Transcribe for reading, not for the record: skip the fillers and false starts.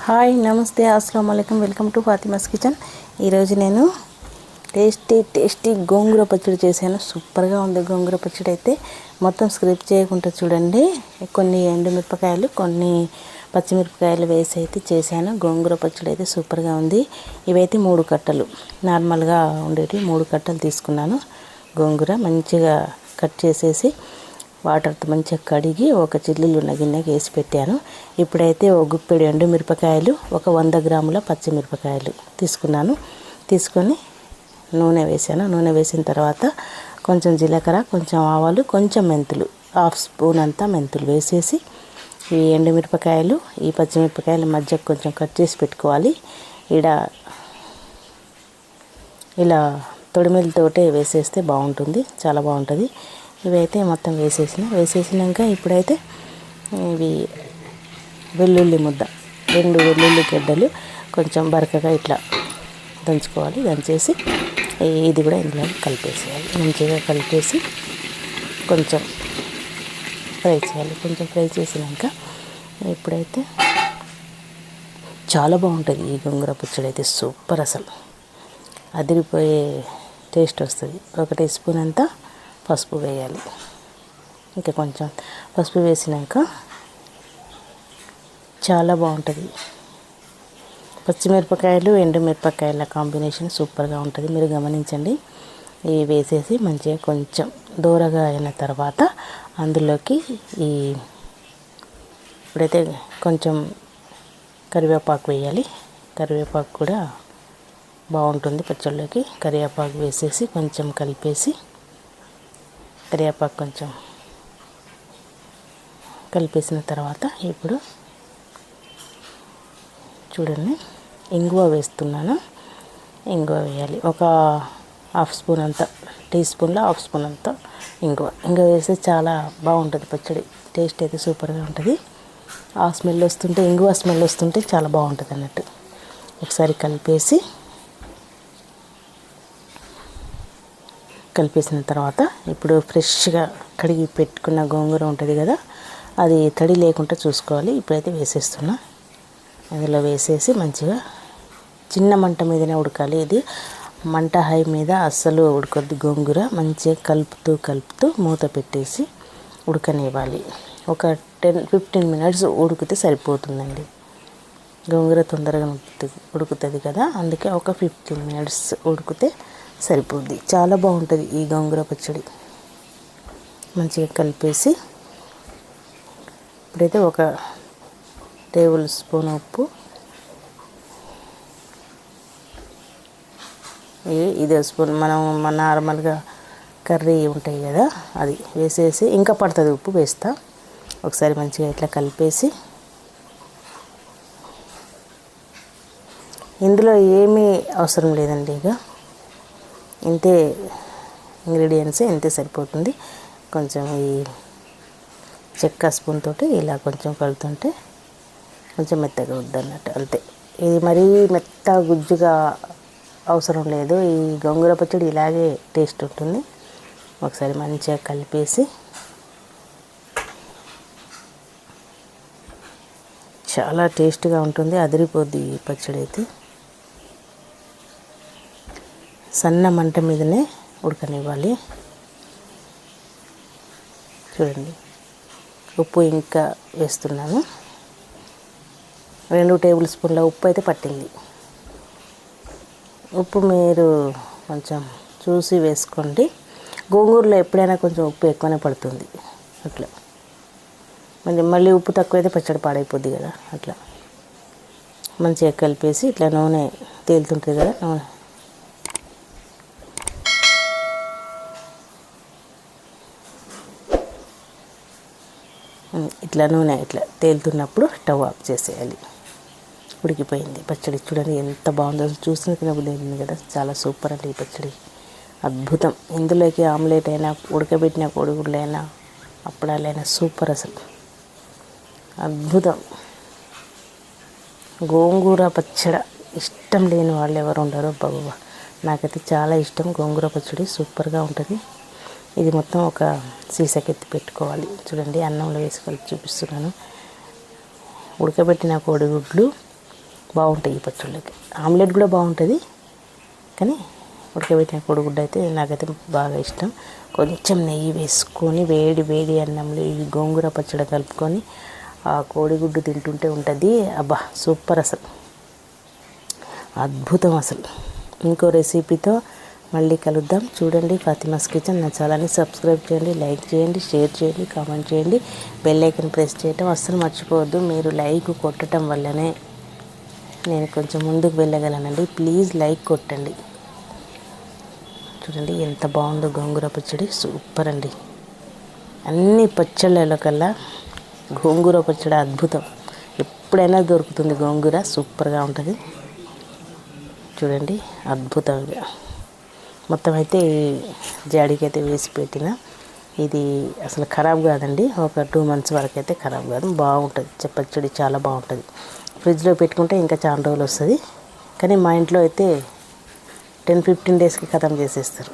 Hi నమస్తే అస్సలాము అలైకుం welcome to Fatima's kitchen. ఈరోజు నేను టేస్టీ గోంగూర పచ్చడి చేశాను. సూపర్గా ఉంది గోంగూర పచ్చడి. అయితే మొత్తం స్క్రిప్ట్ చేయకుండా చూడండి. కొన్ని ఎండుమిరపకాయలు కొన్ని పచ్చిమిరపకాయలు వేసి అయితే చేశాను. గోంగూర పచ్చడి అయితే సూపర్గా ఉంది. ఇవైతే 3 కట్టలు నార్మల్గా ఉండేవి 3 కట్టలు తీసుకున్నాను. గోంగూర మంచిగా కట్ చేసేసి వాటర్తో మంచిగా కడిగి ఒక చిల్లులు ఉన్న గిన్నెకి వేసి పెట్టాను. ఇప్పుడైతే ఒక గుప్పెడు ఎండుమిరపకాయలు, ఒక 100 గ్రాముల పచ్చిమిరపకాయలు తీసుకొని నూనె వేసాను. నూనె వేసిన తర్వాత కొంచెం జీలకర్ర, కొంచెం ఆవాలు, కొంచెం మెంతులు, 1/2 స్పూన్ అంతా మెంతులు వేసేసి ఈ ఎండుమిరపకాయలు ఈ పచ్చిమిరపకాయల మధ్య కొంచెం కట్ చేసి పెట్టుకోవాలి. ఇలా తొడిమెలతోటే వేసేస్తే బాగుంటుంది, చాలా బాగుంటుంది. ఇవైతే మొత్తం వేసేసినాక ఇప్పుడైతే ఇవి వెల్లుల్లి ముద్ద 2 వెల్లుల్లి గడ్డలు కొంచెం బరకగా ఇట్లా దంచుకోవాలి. దంచేసి ఇది కూడా ఇందులో కలిపేసేయాలి. మంచిగా కలిపేసి కొంచెం ఫ్రై చేయాలి. కొంచెం ఫ్రై చేసినాక ఇప్పుడైతే చాలా బాగుంటుంది ఈ గోంగూర పచ్చడి. అయితే సూపర్, అసలు అదిరిపోయే టేస్ట్ వస్తుంది. 1 టీ స్పూన్ అంతా పసుపు వేయాలి. ఇంకా కొంచెం పసుపు వేసినాక చాలా బాగుంటుంది. పచ్చిమిరపకాయలు ఎండుమిరపకాయల కాంబినేషన్ సూపర్గా ఉంటుంది, మీరు గమనించండి. ఇవి వేసేసి మంచిగా కొంచెం దూరగా అయిన తర్వాత అందులోకి ఇప్పుడైతే కొంచెం కరివేపాకు వేయాలి. కరివేపాకు కూడా బాగుంటుంది పచ్చళ్ళలోకి. కరివేపాకు వేసేసి కొంచెం కలిపేసి కరివేపాకు కొంచెం కలిపేసిన తర్వాత ఇప్పుడు చూడండి ఇంగువ వేస్తున్నాను. ఇంగువ వేయాలి. ఒక 1/2 స్పూన్ అంతా, టీ స్పూన్లో 1/2 స్పూన్ అంతా ఇంగువ వేస్తే చాలా బాగుంటుంది పచ్చడి. టేస్ట్ అయితే సూపర్గా ఉంటుంది. ఆ స్మెల్ వస్తుంటే, ఇంగువ స్మెల్ వస్తుంటే చాలా బాగుంటుంది అన్నట్టు. ఒకసారి కలిపేసిన తర్వాత ఇప్పుడు ఫ్రెష్గా కడిగి పెట్టుకున్న గోంగూర ఉంటుంది కదా, అది తడి లేకుండా చూసుకోవాలి. ఇప్పుడైతే వేసేస్తున్నా. అందులో వేసేసి మంచిగా చిన్న మంట మీదనే ఉడకాలి. ఇది మంట హై మీద అస్సలు ఉడకొద్దు గోంగూర. మంచిగా కలుపుతూ మూత పెట్టేసి ఉడకనివ్వాలి. ఒక 10-15 మినిట్స్ ఉడికితే సరిపోతుందండి. గోంగూర తొందరగా ఉడుకుతుంది కదా, అందుకే ఒక 15 మినిట్స్ ఉడికితే సరిపోద్ది. చాలా బాగుంటుంది ఈ గోంగూర పచ్చడి. మంచిగా కలిపేసి ఇప్పుడైతే 1 టేబుల్ స్పూన్ ఉప్పు, ఇదే స్పూన్ మనం నార్మల్గా కర్రీ ఉంటాయి కదా అది వేసేసి, ఇంకా పడుతుంది ఉప్పు వేస్తా. ఒకసారి మంచిగా ఇట్లా కలిపేసి ఇందులో ఏమీ అవసరం లేదండి. ఇక ఇంతే ఇంగ్రీడియంట్స్, ఇంతే సరిపోతుంది. కొంచెం ఈ చెక్క స్పూన్ తోటి ఇలా కొంచెం కలుపుతుంటే కొంచెం మెత్తగా వద్దన్నట్టు, అంతే. ఇది మరీ మెత్తగా గుజ్జుగా అవసరం లేదు. ఈ గోంగూర పచ్చడి ఇలాగే టేస్ట్ ఉంటుంది. ఒకసారి మంచిగా కలిపేసి చాలా టేస్ట్గా ఉంటుంది, అదిరిపోద్ది ఈ పచ్చడి అయితే. సన్న మంట మీదనే ఉడకనివ్వాలి. చూడండి ఉప్పు ఇంకా వేస్తున్నాను. 2 టేబుల్ స్పూన్ల ఉప్పు అయితే పట్టింది. ఉప్పు మీరు కొంచెం చూసి వేసుకోండి. గోంగూరలో ఎప్పుడైనా కొంచెం ఉప్పు ఎక్కువనే పడుతుంది. అట్లా మళ్ళీ ఉప్పు తక్కువైతే పచ్చడి పాడైపోద్ది కదా. అట్లా మంచిగా కలిపేసి ఇట్లా నూనె తేలుతుంటుంది కదా, నూనె ఇట్లా తేలుతున్నప్పుడు స్టవ్ ఆఫ్ చేసేయాలి. ఉడికిపోయింది పచ్చడి. చూడండి ఎంత బాగుందో, చూసిన తినబుద్ధి కదా. చాలా సూపర్ అండి ఈ పచ్చడి, అద్భుతం. ఇందులోకి ఆమ్లెట్ అయినా, ఉడకబెట్టిన కోడిగుడ్లైనా, అప్పడాలైనా సూపర్, అసలు అద్భుతం. గోంగూర పచ్చడి ఇష్టం లేని వాళ్ళు ఎవరు ఉండరు బాబు. నాకైతే చాలా ఇష్టం గోంగూర పచ్చడి, సూపర్గా ఉంటుంది. ఇది మొత్తం ఒక సీసాకెత్తి పెట్టుకోవాలి. చూడండి అన్నంలో వేసి కలిపి చూపిస్తున్నాను. ఉడకబెట్టిన కోడిగుడ్లు, బాగుంటాయి ఈ పచ్చళ్ళకి. ఆమ్లెట్ కూడా బాగుంటుంది, కానీ ఉడకబెట్టిన కోడిగుడ్డు అయితే నాకైతే బాగా ఇష్టం. కొంచెం నెయ్యి వేసుకొని వేడి వేడి అన్నంలో ఈ గోంగూర పచ్చడి కలుపుకొని ఆ కోడిగుడ్డు తింటుంటే ఉంటుంది. అబ్బా సూపర్, అసలు అద్భుతం అసలు. ఇంకో రెసిపీతో మళ్ళీ కలుద్దాం. చూడండి ఫాతిమాస్ కిచెన్. నా ఛానల్ని సబ్స్క్రైబ్ చేయండి, లైక్ చేయండి, షేర్ చేయండి, కామెంట్ చేయండి. బెల్ ఐకాన్ ప్రెస్ చేయటం అస్సలు మర్చిపోవద్దు. మీరు లైక్ కొట్టడం వల్లనే నేను కొంచెం ముందుకు వెళ్ళగలనండి. ప్లీజ్ లైక్ కొట్టండి. చూడండి ఎంత బాగుందో గోంగూర పచ్చడి, సూపర్ అండి. అన్ని పచ్చళ్ళలో కల్లా గోంగూర పచ్చడి అద్భుతం. ఎప్పుడైనా దొరుకుతుంది గోంగూర, సూపర్గా ఉంటుంది. చూడండి అద్భుతంగా మొత్తం అయితే జాడీకి అయితే వేసి పెట్టిన. ఇది అసలు ఖరాబ్ కాదండి. ఒక 2 months వరకు అయితే ఖరాబ్ కాదు, బాగుంటుంది. పచ్చడి చాలా బాగుంటుంది. ఫ్రిడ్జ్లో పెట్టుకుంటే ఇంకా చాలా రోజులు వస్తుంది. కానీ మా ఇంట్లో అయితే 10-15 daysకి ఖతం చేసేస్తారు.